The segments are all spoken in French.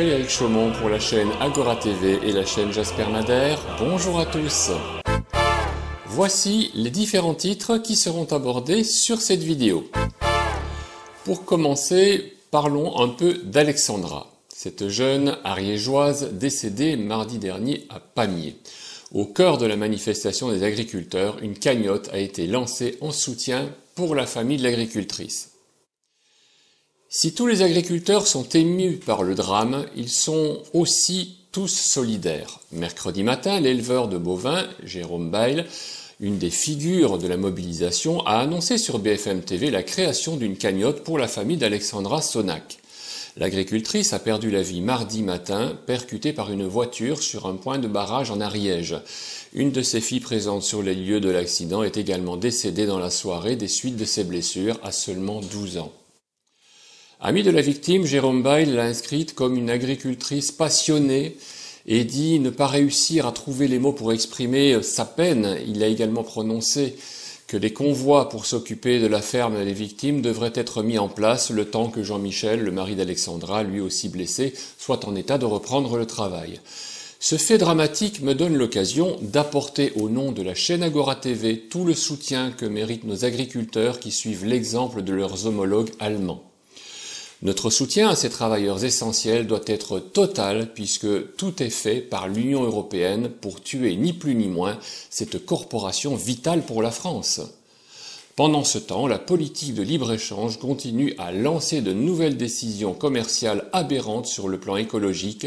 Frédéric Chaumont pour la chaîne Agora TV et la chaîne Jasper Madère. Bonjour à tous. Voici les différents titres qui seront abordés sur cette vidéo. Pour commencer, parlons un peu d'Alexandra, cette jeune ariégeoise décédée mardi dernier à Pamiers. Au cœur de la manifestation des agriculteurs, une cagnotte a été lancée en soutien pour la famille de l'agricultrice. Si tous les agriculteurs sont émus par le drame, ils sont aussi tous solidaires. Mercredi matin, l'éleveur de bovins, Jérôme Bail, une des figures de la mobilisation, a annoncé sur BFM TV la création d'une cagnotte pour la famille d'Alexandra Sonac. L'agricultrice a perdu la vie mardi matin, percutée par une voiture sur un point de barrage en Ariège. Une de ses filles présentes sur les lieux de l'accident est également décédée dans la soirée des suites de ses blessures à seulement 12 ans. Ami de la victime, Jérôme Bail l'a inscrite comme une agricultrice passionnée et dit ne pas réussir à trouver les mots pour exprimer sa peine. Il a également prononcé que les convois pour s'occuper de la ferme des victimes devraient être mis en place le temps que Jean-Michel, le mari d'Alexandra, lui aussi blessé, soit en état de reprendre le travail. Ce fait dramatique me donne l'occasion d'apporter au nom de la chaîne Agora TV tout le soutien que méritent nos agriculteurs qui suivent l'exemple de leurs homologues allemands. Notre soutien à ces travailleurs essentiels doit être total puisque tout est fait par l'Union européenne pour tuer ni plus ni moins cette corporation vitale pour la France. Pendant ce temps, la politique de libre-échange continue à lancer de nouvelles décisions commerciales aberrantes sur le plan écologique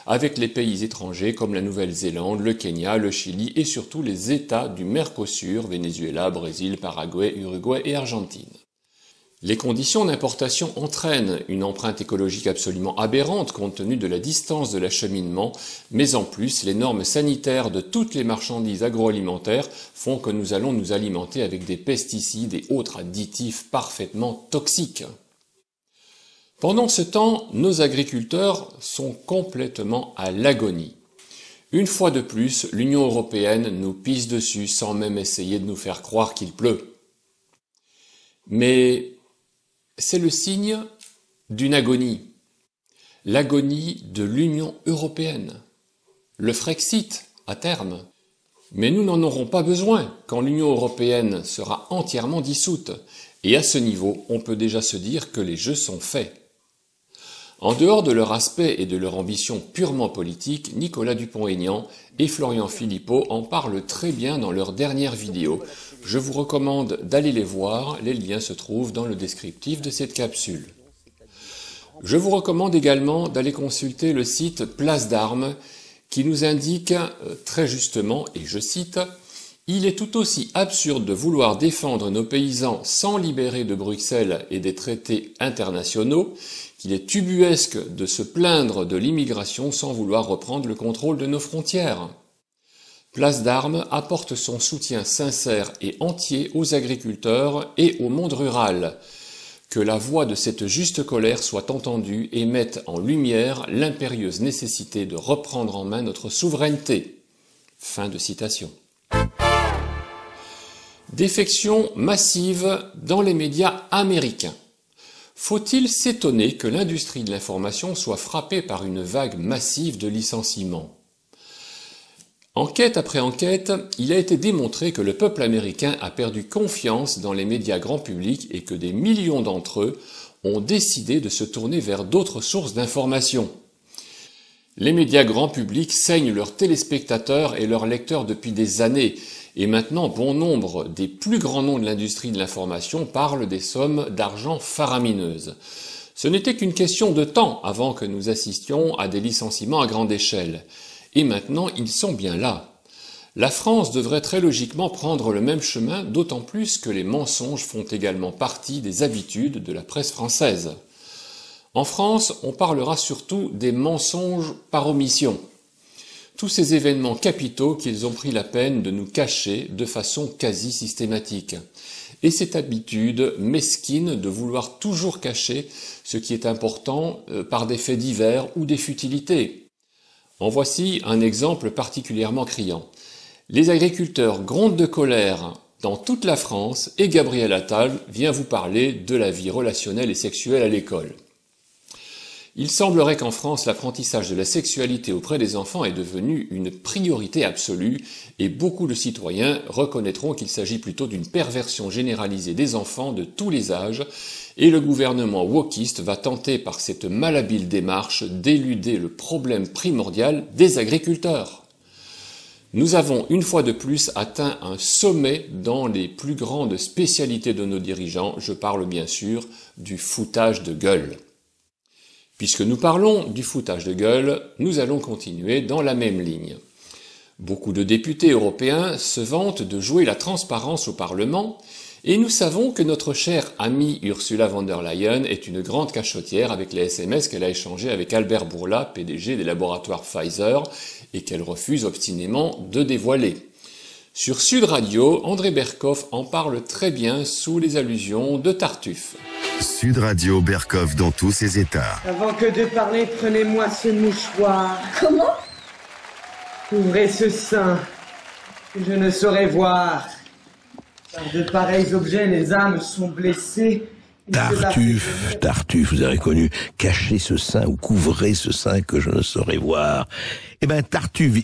avec les pays étrangers comme la Nouvelle-Zélande, le Kenya, le Chili et surtout les États du Mercosur, Venezuela, Brésil, Paraguay, Uruguay et Argentine. Les conditions d'importation entraînent une empreinte écologique absolument aberrante compte tenu de la distance de l'acheminement, mais en plus, les normes sanitaires de toutes les marchandises agroalimentaires font que nous allons nous alimenter avec des pesticides et autres additifs parfaitement toxiques. Pendant ce temps, nos agriculteurs sont complètement à l'agonie. Une fois de plus, l'Union européenne nous pisse dessus sans même essayer de nous faire croire qu'il pleut. Mais c'est le signe d'une agonie, l'agonie de l'Union européenne, le Frexit à terme. Mais nous n'en aurons pas besoin quand l'Union européenne sera entièrement dissoute. Et à ce niveau, on peut déjà se dire que les jeux sont faits. En dehors de leur aspect et de leur ambition purement politique, Nicolas Dupont-Aignan et Florian Philippot en parlent très bien dans leur dernière vidéo. Je vous recommande d'aller les voir, les liens se trouvent dans le descriptif de cette capsule. Je vous recommande également d'aller consulter le site Place d'Armes qui nous indique très justement, et je cite, « Il est tout aussi absurde de vouloir défendre nos paysans sans libérer de Bruxelles et des traités internationaux qu'il est ubuesque de se plaindre de l'immigration sans vouloir reprendre le contrôle de nos frontières. » Place d'Armes apporte son soutien sincère et entier aux agriculteurs et au monde rural. Que la voix de cette juste colère soit entendue et mette en lumière l'impérieuse nécessité de reprendre en main notre souveraineté. Fin de citation. Défection massive dans les médias américains. Faut-il s'étonner que l'industrie de l'information soit frappée par une vague massive de licenciements ? Enquête après enquête, il a été démontré que le peuple américain a perdu confiance dans les médias grand public et que des millions d'entre eux ont décidé de se tourner vers d'autres sources d'information. Les médias grand public saignent leurs téléspectateurs et leurs lecteurs depuis des années, et maintenant bon nombre des plus grands noms de l'industrie de l'information parlent des sommes d'argent faramineuses. Ce n'était qu'une question de temps avant que nous assistions à des licenciements à grande échelle. Et maintenant, ils sont bien là. La France devrait très logiquement prendre le même chemin, d'autant plus que les mensonges font également partie des habitudes de la presse française. En France, on parlera surtout des mensonges par omission. Tous ces événements capitaux qu'ils ont pris la peine de nous cacher de façon quasi systématique. Et cette habitude mesquine de vouloir toujours cacher ce qui est important par des faits divers ou des futilités. En voici un exemple particulièrement criant. Les agriculteurs grondent de colère dans toute la France et Gabriel Attal vient vous parler de la vie relationnelle et sexuelle à l'école. Il semblerait qu'en France, l'apprentissage de la sexualité auprès des enfants est devenu une priorité absolue et beaucoup de citoyens reconnaîtront qu'il s'agit plutôt d'une perversion généralisée des enfants de tous les âges et le gouvernement wokiste va tenter par cette malhabile démarche d'éluder le problème primordial des agriculteurs. Nous avons une fois de plus atteint un sommet dans les plus grandes spécialités de nos dirigeants, je parle bien sûr du foutage de gueule. Puisque nous parlons du foutage de gueule, nous allons continuer dans la même ligne. Beaucoup de députés européens se vantent de jouer la transparence au Parlement, et nous savons que notre chère amie Ursula von der Leyen est une grande cachottière avec les SMS qu'elle a échangés avec Albert Bourla, PDG des laboratoires Pfizer, et qu'elle refuse obstinément de dévoiler. Sur Sud Radio, André Berkoff en parle très bien sous les allusions de Tartuffe. Sud Radio, Berkoff dans tous ses états. Avant que de parler, prenez-moi ce mouchoir. Comment? Ouvrez ce sein, que je ne saurais voir. Par de pareils objets, les âmes sont blessées. Tartuffe, vous avez connu. Cachez ce sein ou couvrez ce sein que je ne saurais voir. Eh ben, Tartuffe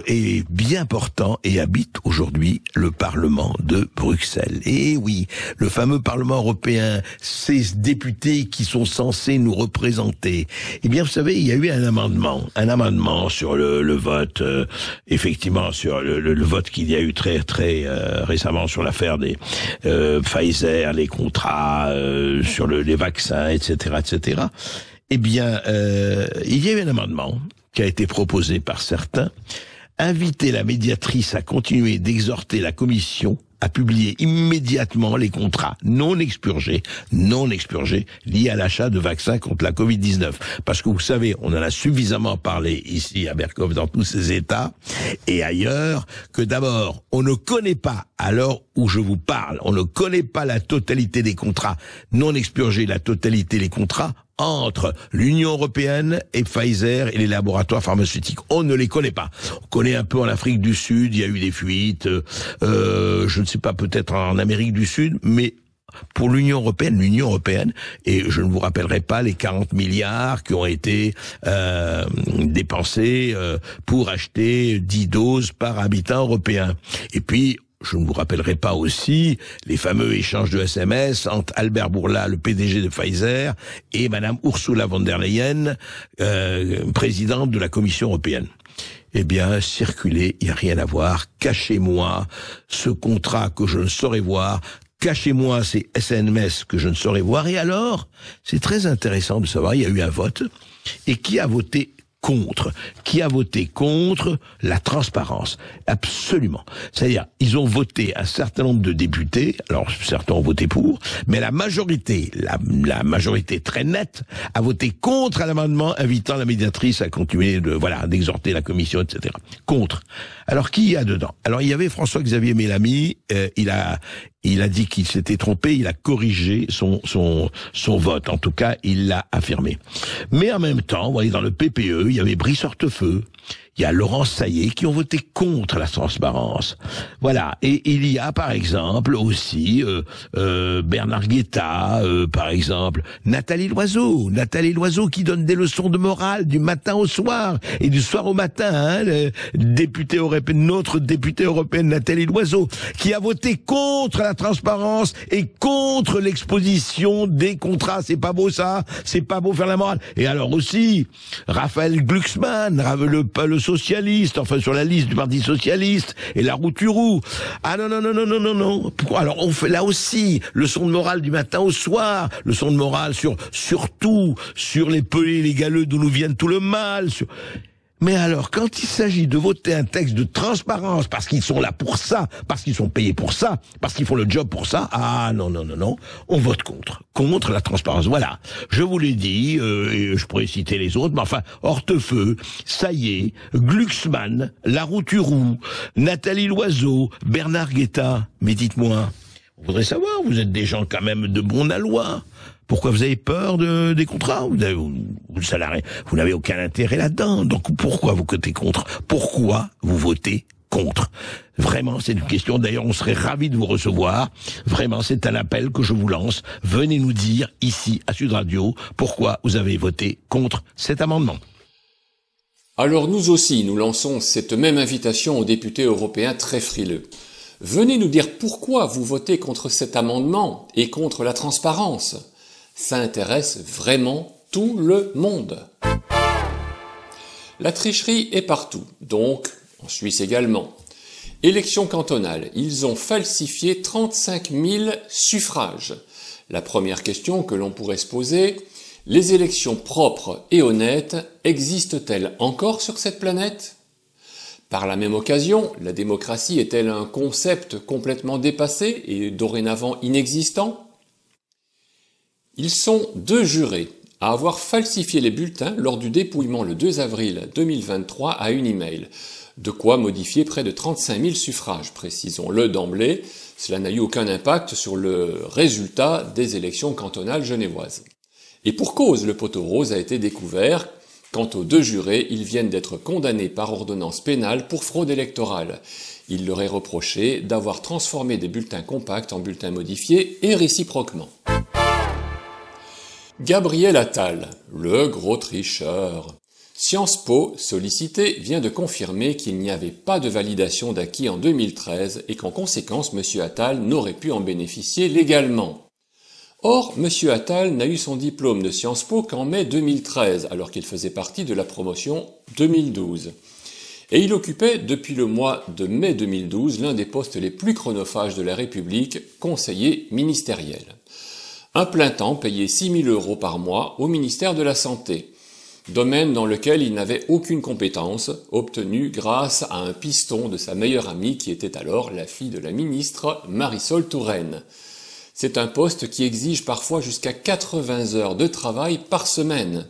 est bien portant et habite aujourd'hui le Parlement de Bruxelles. Et oui, le fameux Parlement européen, ces députés qui sont censés nous représenter. Eh bien, vous savez, il y a eu un amendement sur le vote, effectivement, sur le vote qu'il y a eu très récemment sur l'affaire des Pfizer, les contrats, sur les vaccins, etc., etc. Eh bien, il y a eu un amendement qui a été proposé par certains, inviter la médiatrice à continuer d'exhorter la Commission à publier immédiatement les contrats non expurgés liés à l'achat de vaccins contre la Covid-19. Parce que vous savez, on en a suffisamment parlé ici à Berkoff dans tous ces États et ailleurs, que d'abord, on ne connaît pas, à l'heure où je vous parle, on ne connaît pas la totalité des contrats non expurgés, la totalité des contrats entre l'Union européenne et Pfizer et les laboratoires pharmaceutiques. On ne les connaît pas. On connaît un peu en Afrique du Sud, il y a eu des fuites, je ne sais pas, peut-être en Amérique du Sud, mais pour l'Union européenne, et je ne vous rappellerai pas les 40 milliards qui ont été dépensés pour acheter 10 doses par habitant européen. Et puis, je ne vous rappellerai pas aussi les fameux échanges de SMS entre Albert Bourla, le PDG de Pfizer, et Madame Ursula von der Leyen, présidente de la Commission européenne. Eh bien, circulez, il n'y a rien à voir. Cachez-moi ce contrat que je ne saurais voir. Cachez-moi ces SMS que je ne saurais voir. Et alors, c'est très intéressant de savoir, il y a eu un vote, et qui a voté contre la transparence. Absolument. C'est-à-dire, ils ont voté un certain nombre de députés, alors certains ont voté pour, mais la majorité très nette, a voté contre l'amendement invitant la médiatrice à continuer d'exhorter la commission, etc. Contre. Alors, qui y a dedans? Alors, il y avait François-Xavier Bellamy, il a dit qu'il s'était trompé, il a corrigé son vote. En tout cas, il l'a affirmé. Mais en même temps, vous voyez, dans le PPE, il y avait Brice Hortefeux, il y a Laurence Saillet qui ont voté contre la transparence. Voilà. Et il y a, par exemple, aussi Bernard Guetta, par exemple, Nathalie Loiseau qui donne des leçons de morale du matin au soir et du soir au matin. Notre députée européenne Nathalie Loiseau, qui a voté contre la transparence et contre l'exposition des contrats. C'est pas beau ça, c'est pas beau faire la morale. Et alors aussi, Raphaël Glucksmann, le socialiste, enfin sur la liste du Parti socialiste, et la Roux-Turou. Ah non. Pourquoi? Alors on fait là aussi leçon de morale du matin au soir, leçon de morale surtout sur les pelés et les galeux d'où nous viennent tout le mal. Mais alors, quand il s'agit de voter un texte de transparence, parce qu'ils sont là pour ça, parce qu'ils sont payés pour ça, parce qu'ils font le job pour ça, ah non, on vote contre la transparence. Voilà, je vous l'ai dit, et je pourrais citer les autres, mais enfin, Hortefeux, Saillet, Glucksmann, la Roux-Turou, Nathalie Loiseau, Bernard Guetta. Mais dites-moi, on voudrait savoir, vous êtes des gens quand même de bon aloi. Pourquoi vous avez peur des contrats? Vous n'avez aucun intérêt là-dedans. Donc pourquoi vous votez contre? Pourquoi vous votez contre. Vraiment, c'est une question. D'ailleurs, on serait ravis de vous recevoir. Vraiment, c'est un appel que je vous lance. Venez nous dire, ici, à Sud Radio, pourquoi vous avez voté contre cet amendement. Alors nous aussi, nous lançons cette même invitation aux députés européens très frileux. Venez nous dire pourquoi vous votez contre cet amendement et contre la transparence. Ça intéresse vraiment tout le monde. La tricherie est partout, donc en Suisse également. Élections cantonales, ils ont falsifié 35 000 suffrages. La première question que l'on pourrait se poser, les élections propres et honnêtes existent-elles encore sur cette planète ? Par la même occasion, la démocratie est-elle un concept complètement dépassé et dorénavant inexistant ? Ils sont 2 jurés à avoir falsifié les bulletins lors du dépouillement le 2 avril 2023 à une email. De quoi modifier près de 35 000 suffrages, précisons-le d'emblée. Cela n'a eu aucun impact sur le résultat des élections cantonales genevoises. Et pour cause, le poteau rose a été découvert. Quant aux 2 jurés, ils viennent d'être condamnés par ordonnance pénale pour fraude électorale. Il leur est reproché d'avoir transformé des bulletins compacts en bulletins modifiés et réciproquement. Gabriel Attal, le gros tricheur. Sciences Po, sollicité, vient de confirmer qu'il n'y avait pas de validation d'acquis en 2013 et qu'en conséquence, M. Attal n'aurait pu en bénéficier légalement. Or, M. Attal n'a eu son diplôme de Sciences Po qu'en mai 2013, alors qu'il faisait partie de la promotion 2012. Et il occupait, depuis le mois de mai 2012, l'un des postes les plus chronophages de la République, conseiller ministériel. Un plein temps payé 6 000 € par mois au ministère de la Santé, domaine dans lequel il n'avait aucune compétence, obtenue grâce à un piston de sa meilleure amie qui était alors la fille de la ministre Marisol Touraine. C'est un poste qui exige parfois jusqu'à 80 heures de travail par semaine.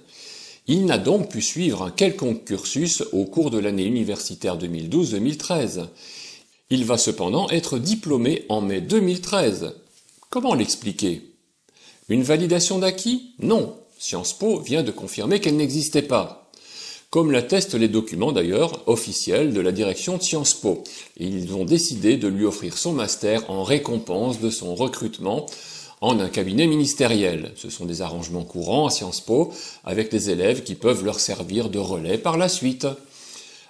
Il n'a donc pu suivre un quelconque cursus au cours de l'année universitaire 2012-2013. Il va cependant être diplômé en mai 2013. Comment l'expliquer ? Une validation d'acquis ? Non. Sciences Po vient de confirmer qu'elle n'existait pas. Comme l'attestent les documents d'ailleurs officiels de la direction de Sciences Po. Ils ont décidé de lui offrir son master en récompense de son recrutement en un cabinet ministériel. Ce sont des arrangements courants à Sciences Po avec des élèves qui peuvent leur servir de relais par la suite.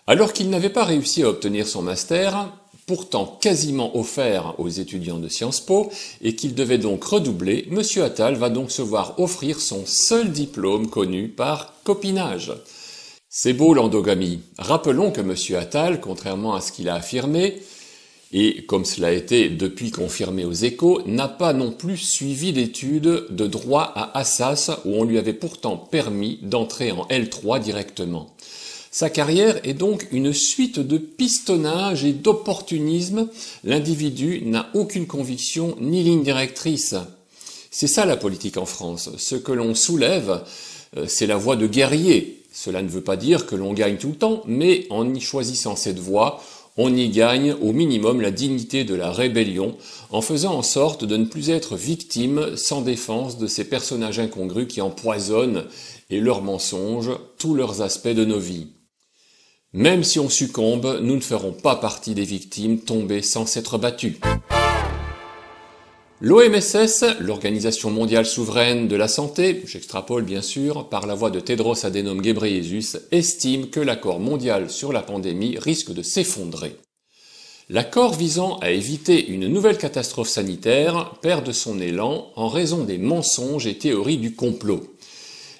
Alors qu'il n'avait pas réussi à obtenir son master, pourtant quasiment offert aux étudiants de Sciences Po, et qu'il devait donc redoubler, M. Attal va donc se voir offrir son seul diplôme connu par copinage. C'est beau l'endogamie. Rappelons que M. Attal, contrairement à ce qu'il a affirmé, et comme cela a été depuis confirmé aux Échos, n'a pas non plus suivi d'études de droit à Assas, où on lui avait pourtant permis d'entrer en L3 directement. Sa carrière est donc une suite de pistonnage et d'opportunisme. L'individu n'a aucune conviction ni ligne directrice. C'est ça la politique en France. Ce que l'on soulève, c'est la voie de guerrier. Cela ne veut pas dire que l'on gagne tout le temps, mais en y choisissant cette voie, on y gagne au minimum la dignité de la rébellion, en faisant en sorte de ne plus être victime sans défense de ces personnages incongrus qui empoisonnent, et leurs mensonges, tous leurs aspects de nos vies. Même si on succombe, nous ne ferons pas partie des victimes tombées sans s'être battues. L'OMS, l'Organisation mondiale souveraine de la santé, j'extrapole bien sûr, par la voix de Tedros Adhanom Ghebreyesus, estime que l'accord mondial sur la pandémie risque de s'effondrer. L'accord visant à éviter une nouvelle catastrophe sanitaire perd de son élan en raison des mensonges et théories du complot.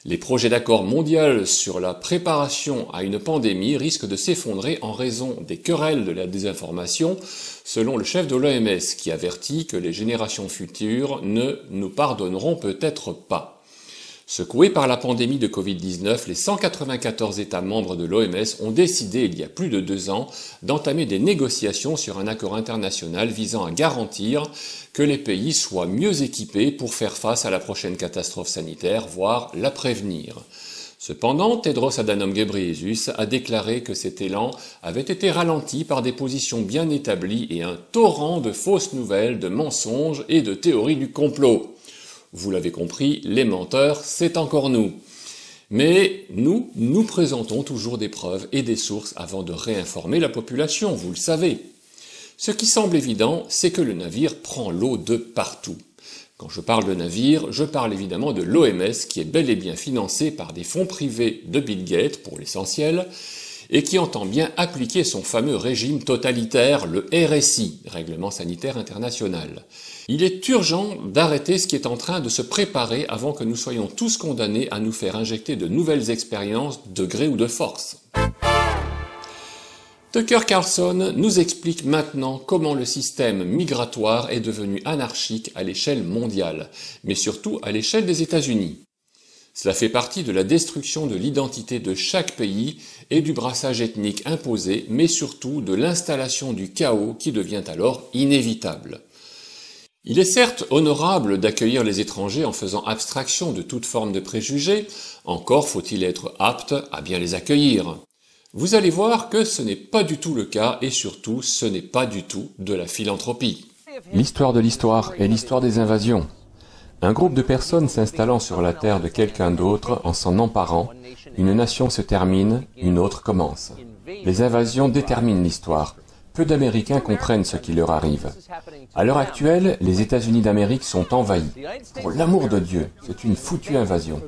Les projets d'accord mondial sur la préparation à une pandémie risquent de s'effondrer en raison des querelles de la désinformation, selon le chef de l'OMS, qui avertit que les générations futures ne nous pardonneront peut-être pas. Secoués par la pandémie de Covid-19, les 194 États membres de l'OMS ont décidé, il y a plus de 2 ans, d'entamer des négociations sur un accord international visant à garantir que les pays soient mieux équipés pour faire face à la prochaine catastrophe sanitaire, voire la prévenir. Cependant, Tedros Adhanom Ghebreyesus a déclaré que cet élan avait été ralenti par des positions bien établies et un torrent de fausses nouvelles, de mensonges et de théories du complot. Vous l'avez compris, les menteurs, c'est encore nous. Mais nous présentons toujours des preuves et des sources avant de réinformer la population, vous le savez. Ce qui semble évident, c'est que le navire prend l'eau de partout. Quand je parle de navire, je parle évidemment de l'OMS qui est bel et bien financé par des fonds privés de Bill Gates pour l'essentiel, et qui entend bien appliquer son fameux régime totalitaire, le RSI, Règlement Sanitaire International. Il est urgent d'arrêter ce qui est en train de se préparer avant que nous soyons tous condamnés à nous faire injecter de nouvelles expériences de gré ou de force. Tucker Carlson nous explique maintenant comment le système migratoire est devenu anarchique à l'échelle mondiale, mais surtout à l'échelle des États-Unis. Cela fait partie de la destruction de l'identité de chaque pays et du brassage ethnique imposé, mais surtout de l'installation du chaos qui devient alors inévitable. Il est certes honorable d'accueillir les étrangers en faisant abstraction de toute forme de préjugés, encore faut-il être apte à bien les accueillir. Vous allez voir que ce n'est pas du tout le cas et surtout ce n'est pas du tout de la philanthropie. L'histoire de l'histoire est l'histoire des invasions. Un groupe de personnes s'installant sur la terre de quelqu'un d'autre en s'en emparant, une nation se termine, une autre commence. Les invasions déterminent l'histoire. Peu d'Américains comprennent ce qui leur arrive. À l'heure actuelle, les États-Unis d'Amérique sont envahis. Pour l'amour de Dieu, c'est une foutue invasion.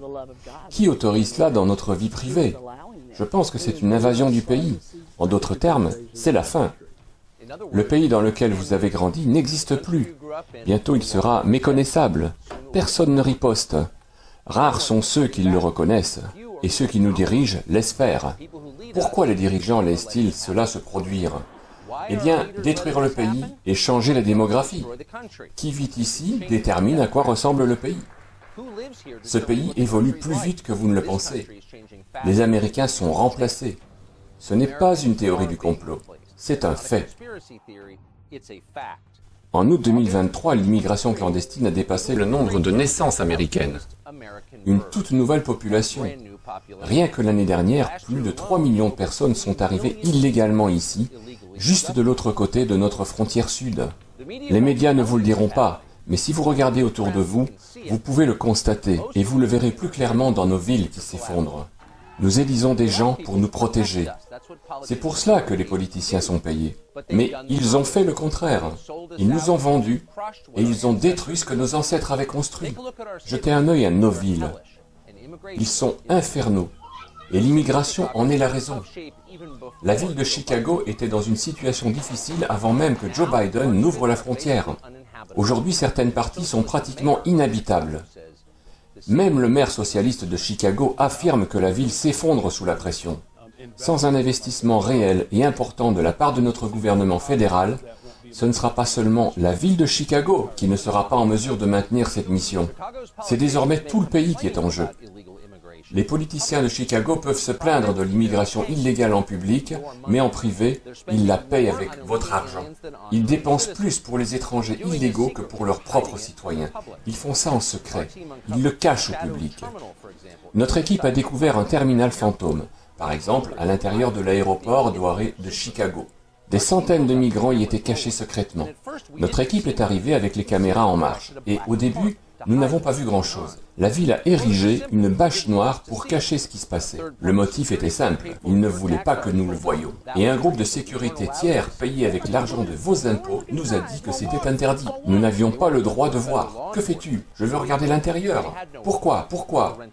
Qui autorise cela dans notre vie privée? Je pense que c'est une invasion du pays. En d'autres termes, c'est la fin. Le pays dans lequel vous avez grandi n'existe plus. Bientôt il sera méconnaissable. Personne ne riposte. Rares sont ceux qui le reconnaissent, et ceux qui nous dirigent l'espèrent. Pourquoi les dirigeants laissent-ils cela se produire? Eh bien, détruire le pays et changer la démographie. Qui vit ici détermine à quoi ressemble le pays. Ce pays évolue plus vite que vous ne le pensez. Les Américains sont remplacés. Ce n'est pas une théorie du complot, c'est un fait. En août 2023, l'immigration clandestine a dépassé le nombre de naissances américaines. Une toute nouvelle population. Rien que l'année dernière, plus de 3 millions de personnes sont arrivées illégalement ici, juste de l'autre côté de notre frontière sud. Les médias ne vous le diront pas, mais si vous regardez autour de vous, vous pouvez le constater, et vous le verrez plus clairement dans nos villes qui s'effondrent. Nous élisons des gens pour nous protéger. C'est pour cela que les politiciens sont payés. Mais ils ont fait le contraire. Ils nous ont vendus et ils ont détruit ce que nos ancêtres avaient construit. Jetez un œil à nos villes. Ils sont infernaux. Et l'immigration en est la raison. La ville de Chicago était dans une situation difficile avant même que Joe Biden n'ouvre la frontière. Aujourd'hui, certaines parties sont pratiquement inhabitables. Même le maire socialiste de Chicago affirme que la ville s'effondre sous la pression. Sans un investissement réel et important de la part de notre gouvernement fédéral, ce ne sera pas seulement la ville de Chicago qui ne sera pas en mesure de maintenir cette mission. C'est désormais tout le pays qui est en jeu. Les politiciens de Chicago peuvent se plaindre de l'immigration illégale en public, mais en privé, ils la payent avec votre argent. Ils dépensent plus pour les étrangers illégaux que pour leurs propres citoyens. Ils font ça en secret. Ils le cachent au public. Notre équipe a découvert un terminal fantôme, par exemple à l'intérieur de l'aéroport de Chicago. Des centaines de migrants y étaient cachés secrètement. Notre équipe est arrivée avec les caméras en marche, et au début, nous n'avons pas vu grand-chose. La ville a érigé une bâche noire pour cacher ce qui se passait. Le motif était simple, ils ne voulaient pas que nous le voyions. Et un groupe de sécurité tiers, payé avec l'argent de vos impôts, nous a dit que c'était interdit. Nous n'avions pas le droit de voir. Que fais-tu? Je veux regarder l'intérieur. Pourquoi?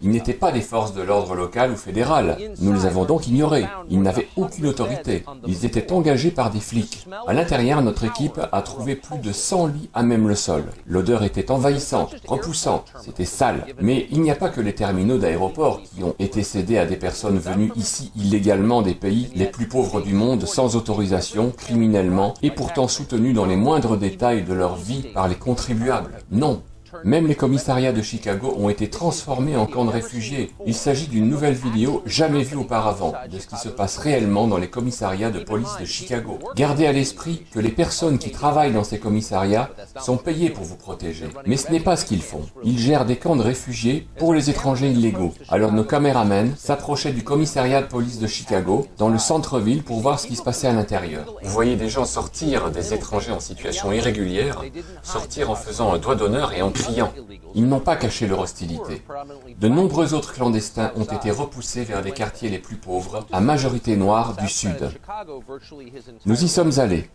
Ils n'étaient pas des forces de l'ordre local ou fédéral. Nous les avons donc ignorés. Ils n'avaient aucune autorité. Ils étaient engagés par des flics. À l'intérieur, notre équipe a trouvé plus de 100 lits à même le sol. L'odeur était envahissante, repoussante. C'était sale. Mais il n'y a pas que les terminaux d'aéroport qui ont été cédés à des personnes venues ici illégalement des pays les plus pauvres du monde, sans autorisation, criminellement, et pourtant soutenus dans les moindres détails de leur vie par les contribuables. Non. Même les commissariats de Chicago ont été transformés en camps de réfugiés. Il s'agit d'une nouvelle vidéo jamais vue auparavant de ce qui se passe réellement dans les commissariats de police de Chicago. Gardez à l'esprit que les personnes qui travaillent dans ces commissariats sont payées pour vous protéger. Mais ce n'est pas ce qu'ils font. Ils gèrent des camps de réfugiés pour les étrangers illégaux. Alors nos caméramens s'approchaient du commissariat de police de Chicago, dans le centre-ville, pour voir ce qui se passait à l'intérieur. Vous voyez des gens sortir, des étrangers en situation irrégulière, sortir en faisant un doigt d'honneur et en criant défiants. Ils n'ont pas caché leur hostilité. De nombreux autres clandestins ont été repoussés vers les quartiers les plus pauvres, à majorité noire, du Sud. Nous y sommes allés.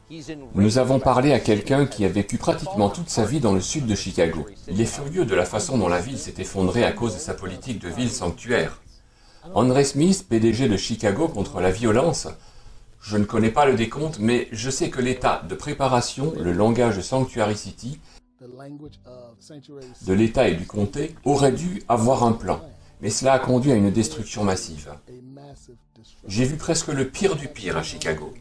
Nous avons parlé à quelqu'un qui a vécu pratiquement toute sa vie dans le sud de Chicago. Il est furieux de la façon dont la ville s'est effondrée à cause de sa politique de ville sanctuaire. Andre Smith, PDG de Chicago contre la violence, je ne connais pas le décompte, mais je sais que l'état de préparation, le langage Sanctuary City, de l'État et du comté, aurait dû avoir un plan. Mais cela a conduit à une destruction massive. J'ai vu presque le pire du pire à Chicago.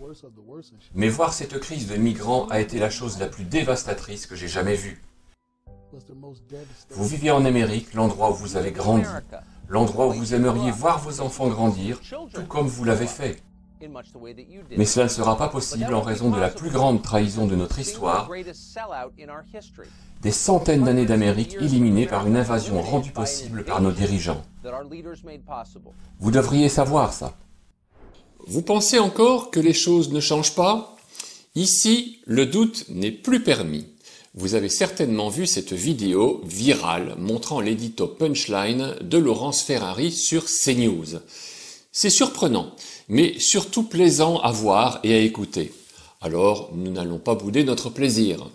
Mais voir cette crise de migrants a été la chose la plus dévastatrice que j'ai jamais vue. Vous vivez en Amérique, l'endroit où vous avez grandi, l'endroit où vous aimeriez voir vos enfants grandir, tout comme vous l'avez fait. Mais cela ne sera pas possible en raison de la plus grande trahison de notre histoire, des centaines d'années d'Amérique éliminées par une invasion rendue possible par nos dirigeants. Vous devriez savoir ça. Vous pensez encore que les choses ne changent pas? Ici, le doute n'est plus permis. Vous avez certainement vu cette vidéo virale montrant l'édito Punchline de Laurence Ferrari sur CNews. C'est surprenant, mais surtout plaisant à voir et à écouter. Alors, nous n'allons pas bouder notre plaisir.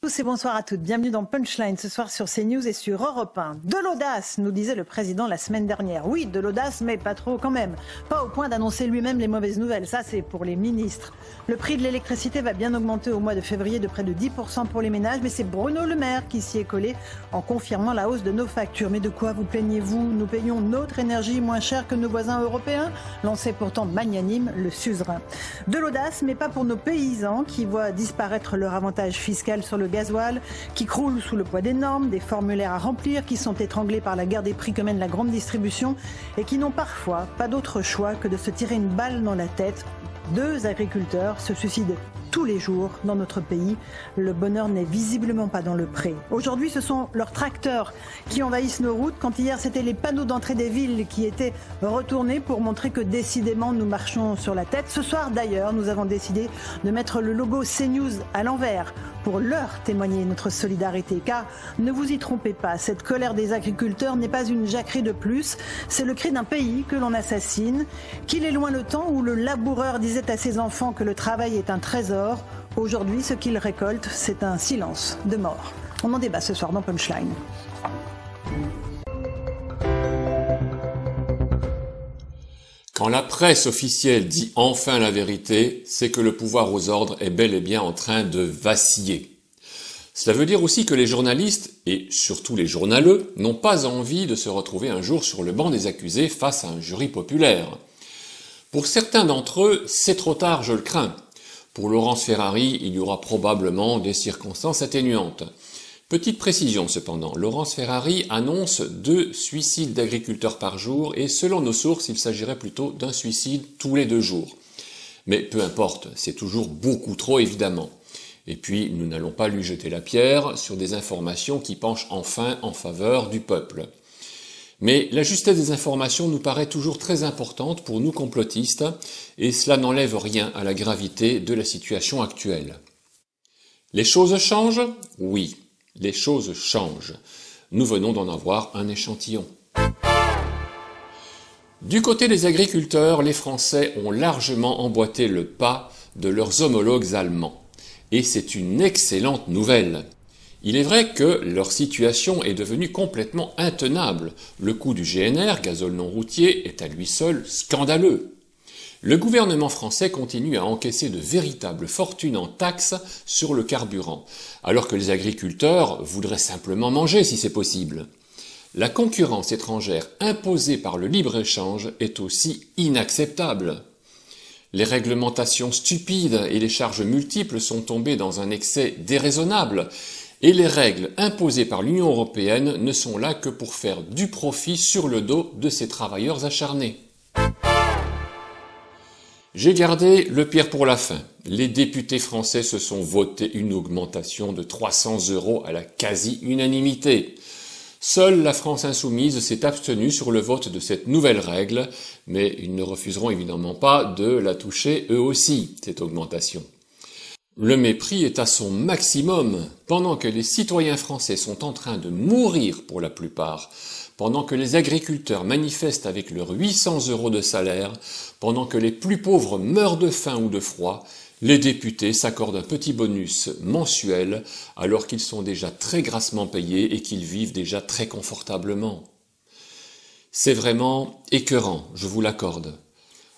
Tous et bonsoir à toutes. Bienvenue dans Punchline ce soir sur CNews et sur Europe 1. De l'audace, nous disait le président la semaine dernière. Oui, de l'audace, mais pas trop quand même. Pas au point d'annoncer lui-même les mauvaises nouvelles. Ça, c'est pour les ministres. Le prix de l'électricité va bien augmenter au mois de février de près de 10% pour les ménages, mais c'est Bruno Le Maire qui s'y est collé en confirmant la hausse de nos factures. Mais de quoi vous plaignez-vous? Nous payons notre énergie moins cher que nos voisins européens, lançait pourtant magnanime le suzerain. De l'audace, mais pas pour nos paysans qui voient disparaître leur avantage fiscal sur le gasoil, qui croulent sous le poids des normes, des formulaires à remplir, qui sont étranglés par la guerre des prix que mène la grande distribution et qui n'ont parfois pas d'autre choix que de se tirer une balle dans la tête. 2 agriculteurs se suicident tous les jours dans notre pays. Le bonheur n'est visiblement pas dans le pré. Aujourd'hui, ce sont leurs tracteurs qui envahissent nos routes, quand hier, c'était les panneaux d'entrée des villes qui étaient retournés pour montrer que décidément, nous marchons sur la tête. Ce soir, d'ailleurs, nous avons décidé de mettre le logo CNews à l'envers pour leur témoigner notre solidarité. Car, ne vous y trompez pas, cette colère des agriculteurs n'est pas une jacquerie de plus, c'est le cri d'un pays que l'on assassine, qu'il est loin le temps où le laboureur disait à ses enfants que le travail est un trésor. Aujourd'hui, ce qu'ils récoltent, c'est un silence de mort. On en débat ce soir dans Punchline. Quand la presse officielle dit enfin la vérité, c'est que le pouvoir aux ordres est bel et bien en train de vaciller. Cela veut dire aussi que les journalistes, et surtout les journaleux, n'ont pas envie de se retrouver un jour sur le banc des accusés face à un jury populaire. Pour certains d'entre eux, c'est trop tard, je le crains. Pour Laurence Ferrari, il y aura probablement des circonstances atténuantes. Petite précision cependant, Laurence Ferrari annonce 2 suicides d'agriculteurs par jour et selon nos sources, il s'agirait plutôt d'un suicide tous les 2 jours. Mais peu importe, c'est toujours beaucoup trop évidemment. Et puis, nous n'allons pas lui jeter la pierre sur des informations qui penchent enfin en faveur du peuple. Mais la justesse des informations nous paraît toujours très importante pour nous complotistes, et cela n'enlève rien à la gravité de la situation actuelle. Les choses changent? Oui, les choses changent. Nous venons d'en avoir un échantillon. Du côté des agriculteurs, les Français ont largement emboîté le pas de leurs homologues allemands. Et c'est une excellente nouvelle. Il est vrai que leur situation est devenue complètement intenable. Le coût du GNR, gazole non routier, est à lui seul scandaleux. Le gouvernement français continue à encaisser de véritables fortunes en taxes sur le carburant, alors que les agriculteurs voudraient simplement manger si c'est possible. La concurrence étrangère imposée par le libre-échange est aussi inacceptable. Les réglementations stupides et les charges multiples sont tombées dans un excès déraisonnable, et les règles imposées par l'Union européenne ne sont là que pour faire du profit sur le dos de ces travailleurs acharnés. J'ai gardé le pire pour la fin. Les députés français se sont voté une augmentation de 300 € à la quasi-unanimité. Seule la France insoumise s'est abstenue sur le vote de cette nouvelle règle, mais ils ne refuseront évidemment pas de la toucher eux aussi, cette augmentation. Le mépris est à son maximum, pendant que les citoyens français sont en train de mourir pour la plupart, pendant que les agriculteurs manifestent avec leurs 800 € de salaire, pendant que les plus pauvres meurent de faim ou de froid, les députés s'accordent un petit bonus mensuel alors qu'ils sont déjà très grassement payés et qu'ils vivent déjà très confortablement. C'est vraiment écœurant, je vous l'accorde.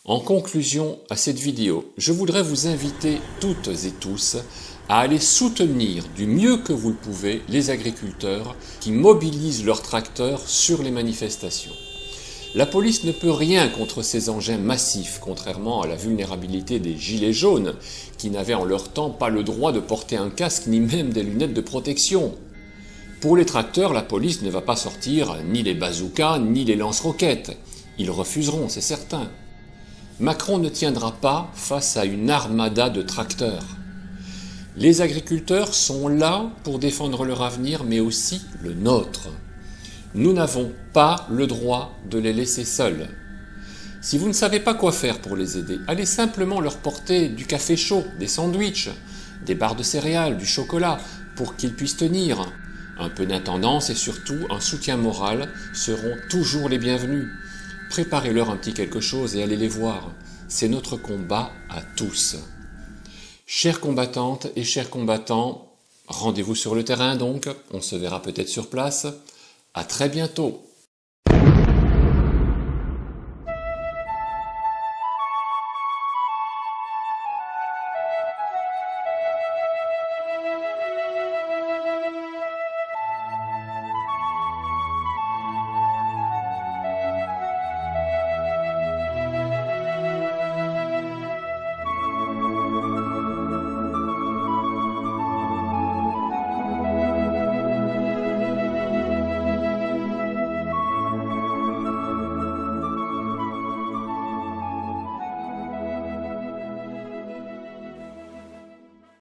En conclusion à cette vidéo, je voudrais vous inviter toutes et tous à aller soutenir du mieux que vous le pouvez les agriculteurs qui mobilisent leurs tracteurs sur les manifestations. La police ne peut rien contre ces engins massifs, contrairement à la vulnérabilité des gilets jaunes, qui n'avaient en leur temps pas le droit de porter un casque ni même des lunettes de protection. Pour les tracteurs, la police ne va pas sortir ni les bazookas ni les lance-roquettes. Ils refuseront, c'est certain. Macron ne tiendra pas face à une armada de tracteurs. Les agriculteurs sont là pour défendre leur avenir, mais aussi le nôtre. Nous n'avons pas le droit de les laisser seuls. Si vous ne savez pas quoi faire pour les aider, allez simplement leur porter du café chaud, des sandwichs, des barres de céréales, du chocolat, pour qu'ils puissent tenir. Un peu d'intendance et surtout un soutien moral seront toujours les bienvenus. Préparez-leur un petit quelque chose et allez les voir. C'est notre combat à tous. Chères combattantes et chers combattants, rendez-vous sur le terrain donc, on se verra peut-être sur place. À très bientôt.